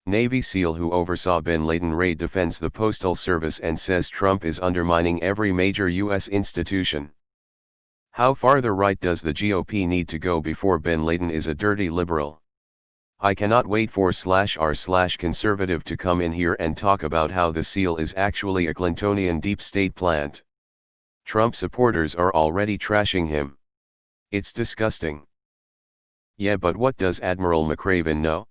Navy SEAL who oversaw bin Laden raid defends the Postal Service and says Trump is undermining every major U.S. institution. How far the right does the GOP need to go before bin Laden is a dirty liberal? I cannot wait for /r/conservative to come in here and talk about how the SEAL is actually a Clintonian deep state plant. Trump supporters are already trashing him. It's disgusting. Yeah, but what does Admiral McRaven know?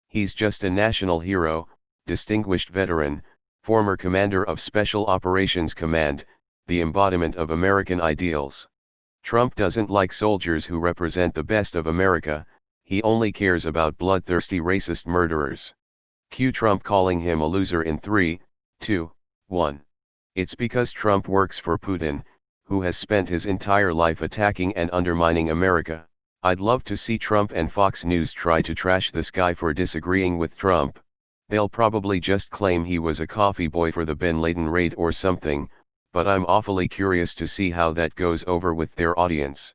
He's just a national hero, distinguished veteran, former commander of Special Operations Command, the embodiment of American ideals. Trump doesn't like soldiers who represent the best of America, he only cares about bloodthirsty racist murderers. Cue Trump calling him a loser in 3, 2, 1. It's because Trump works for Putin, who has spent his entire life attacking and undermining America. I'd love to see Trump and Fox News try to trash this guy for disagreeing with Trump. They'll probably just claim he was a coffee boy for the bin Laden raid or something, but I'm awfully curious to see how that goes over with their audience.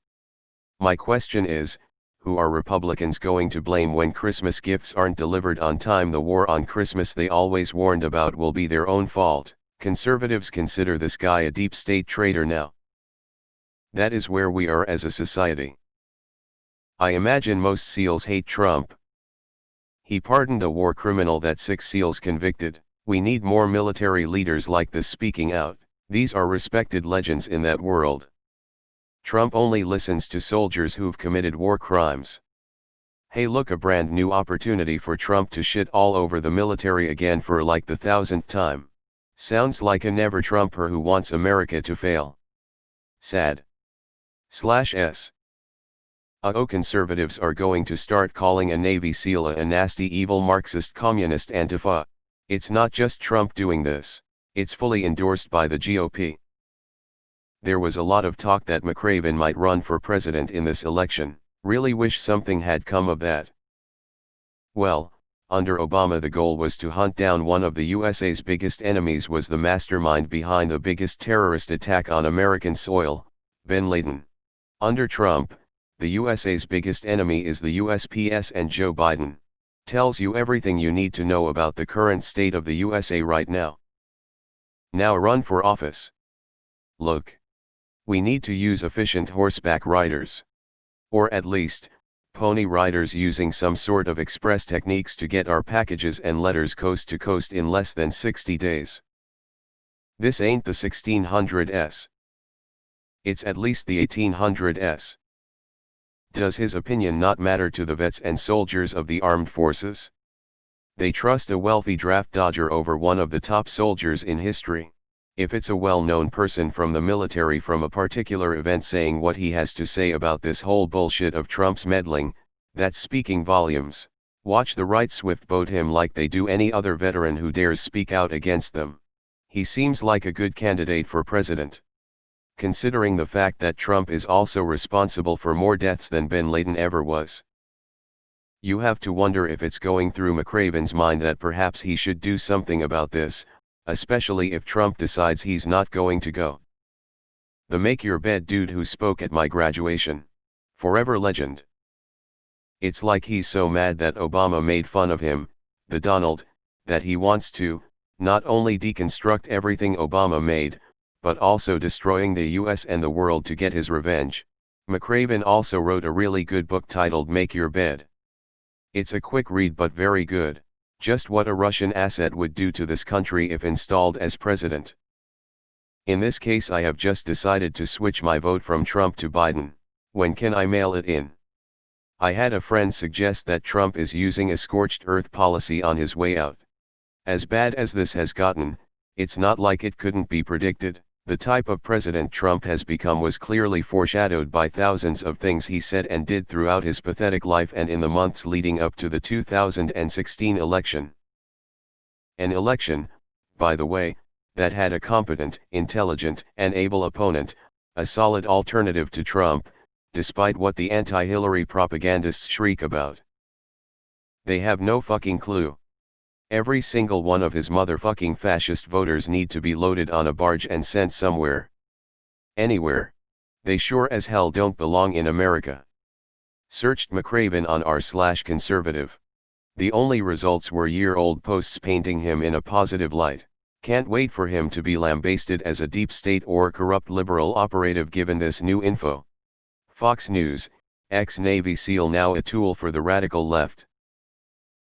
My question is, who are Republicans going to blame when Christmas gifts aren't delivered on time? The war on Christmas they always warned about will be their own fault. Conservatives consider this guy a deep state traitor now. That is where we are as a society. I imagine most SEALs hate Trump. He pardoned a war criminal that 6 SEALs convicted. We need more military leaders like this speaking out. These are respected legends in that world. Trump only listens to soldiers who've committed war crimes. Hey, look, a brand new opportunity for Trump to shit all over the military again for like the 1000th time. Sounds like a never Trumper who wants America to fail. Sad. /s. Conservatives are going to start calling a Navy SEAL a nasty evil Marxist communist Antifa. It's not just Trump doing this, it's fully endorsed by the GOP. There was a lot of talk that McRaven might run for president in this election. Really wish something had come of that. Well, under Obama the goal was to hunt down one of the USA's biggest enemies, was the mastermind behind the biggest terrorist attack on American soil, bin Laden. Under Trump, the USA's biggest enemy is the USPS, and Joe Biden tells you everything you need to know about the current state of the USA right now. Now run for office. Look. We need to use efficient horseback riders. Or at least, pony riders using some sort of express techniques to get our packages and letters coast to coast in less than 60 days. This ain't the 1600s. It's at least the 1800s. Does his opinion not matter to the vets and soldiers of the armed forces? They trust a wealthy draft dodger over one of the top soldiers in history. If it's a well-known person from the military from a particular event saying what he has to say about this whole bullshit of Trump's meddling, that's speaking volumes. Watch the right swift boat him like they do any other veteran who dares speak out against them. He seems like a good candidate for president. Considering the fact that Trump is also responsible for more deaths than bin Laden ever was. You have to wonder if it's going through McRaven's mind that perhaps he should do something about this, especially if Trump decides he's not going to go. The make your bed dude who spoke at my graduation. Forever legend. It's like he's so mad that Obama made fun of him, the Donald, that he wants to, not only deconstruct everything Obama made, but also destroying the US and the world to get his revenge. McRaven also wrote a really good book titled Make Your Bed. It's a quick read but very good. Just what a Russian asset would do to this country if installed as president. In this case I have just decided to switch my vote from Trump to Biden. When can I mail it in? I had a friend suggest that Trump is using a scorched earth policy on his way out. As bad as this has gotten, it's not like it couldn't be predicted. The type of president Trump has become was clearly foreshadowed by thousands of things he said and did throughout his pathetic life and in the months leading up to the 2016 election. An election, by the way, that had a competent, intelligent, and able opponent, a solid alternative to Trump, despite what the anti-Hillary propagandists shriek about. They have no fucking clue. Every single one of his motherfucking fascist voters need to be loaded on a barge and sent somewhere. Anywhere. They sure as hell don't belong in America. Searched McRaven on r/conservative. The only results were year-old posts painting him in a positive light. Can't wait for him to be lambasted as a deep state or corrupt liberal operative given this new info. Fox News, ex-Navy SEAL now a tool for the radical left.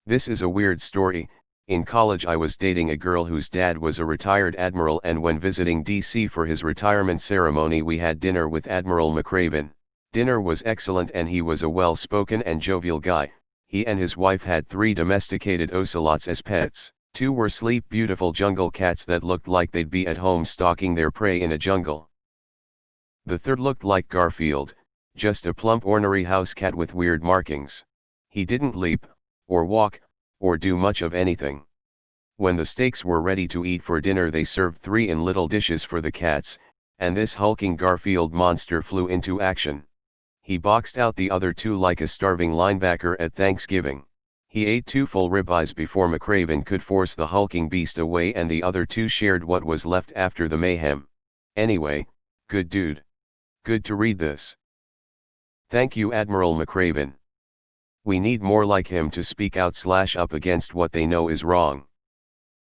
This is a weird story. In college I was dating a girl whose dad was a retired admiral, and when visiting DC for his retirement ceremony we had dinner with Admiral McRaven. Dinner was excellent and he was a well-spoken and jovial guy. He and his wife had 3 domesticated ocelots as pets. 2 were sleek beautiful jungle cats that looked like they'd be at home stalking their prey in a jungle. The third looked like Garfield, just a plump ornery house cat with weird markings. He didn't leap, or walk, or do much of anything. When the steaks were ready to eat for dinner they served 3 in little dishes for the cats, and this hulking Garfield monster flew into action. He boxed out the other 2 like a starving linebacker at Thanksgiving. He ate 2 full ribeyes before McRaven could force the hulking beast away, and the other 2 shared what was left after the mayhem. Anyway, good dude. Good to read this. Thank you, Admiral McRaven. We need more like him to speak out/up against what they know is wrong.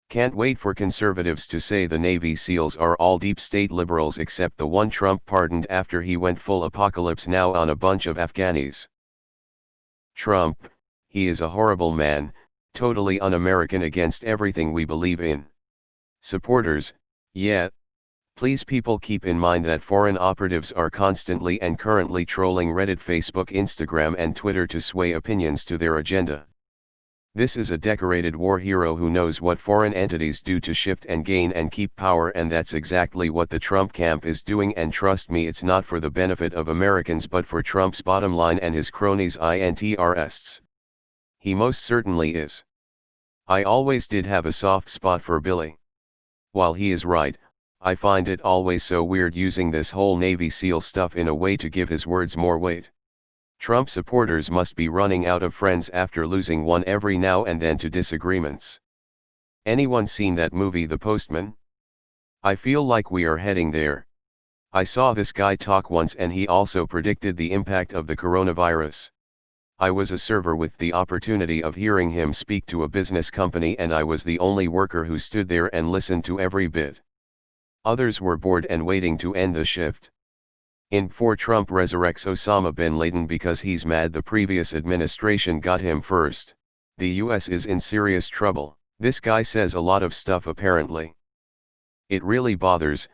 Can't wait for conservatives to say the Navy SEALs are all deep state liberals except the one Trump pardoned after he went full apocalypse now on a bunch of Afghanis. Trump, he is a horrible man, totally un-American, against everything we believe in. Supporters, yeah. Please people keep in mind that foreign operatives are constantly and currently trolling Reddit, Facebook, Instagram and Twitter to sway opinions to their agenda. This is a decorated war hero who knows what foreign entities do to shift and gain and keep power, and that's exactly what the Trump camp is doing, and trust me, it's not for the benefit of Americans but for Trump's bottom line and his cronies' interests. He most certainly is. I always did have a soft spot for Billy. While he is right, I find it always so weird using this whole Navy SEAL stuff in a way to give his words more weight. Trump supporters must be running out of friends after losing one every now and then to disagreements. Anyone seen that movie The Postman? I feel like we are heading there. I saw this guy talk once and he also predicted the impact of the coronavirus. I was a server with the opportunity of hearing him speak to a business company, and I was the only worker who stood there and listened to every bit. Others were bored and waiting to end the shift. In 4, Trump resurrects Osama bin Laden because he's mad the previous administration got him first. The US is in serious trouble. This guy says a lot of stuff apparently. It really bothers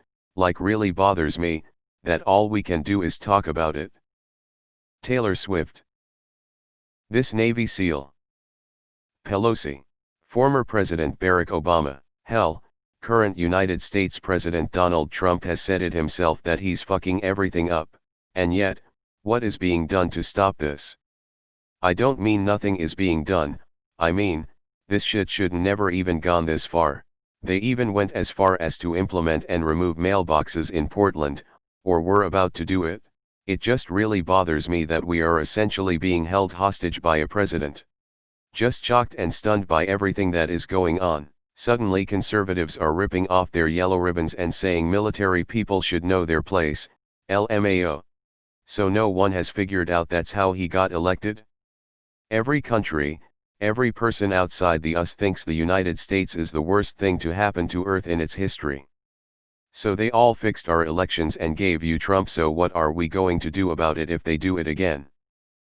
me, that all we can do is talk about it. Taylor Swift. This Navy SEAL. Pelosi. Former President Barack Obama. Hell, current United States President Donald Trump has said it himself that he's fucking everything up, and yet, what is being done to stop this? I don't mean nothing is being done, I mean, this shit should never even gone this far. They even went as far as to implement and remove mailboxes in Portland, or were about to do it. It just really bothers me that we are essentially being held hostage by a president. Just shocked and stunned by everything that is going on. Suddenly conservatives are ripping off their yellow ribbons and saying military people should know their place, LMAO. So no one has figured out that's how he got elected? Every country, every person outside the US thinks the United States is the worst thing to happen to Earth in its history. So they all fixed our elections and gave you Trump, so what are we going to do about it if they do it again?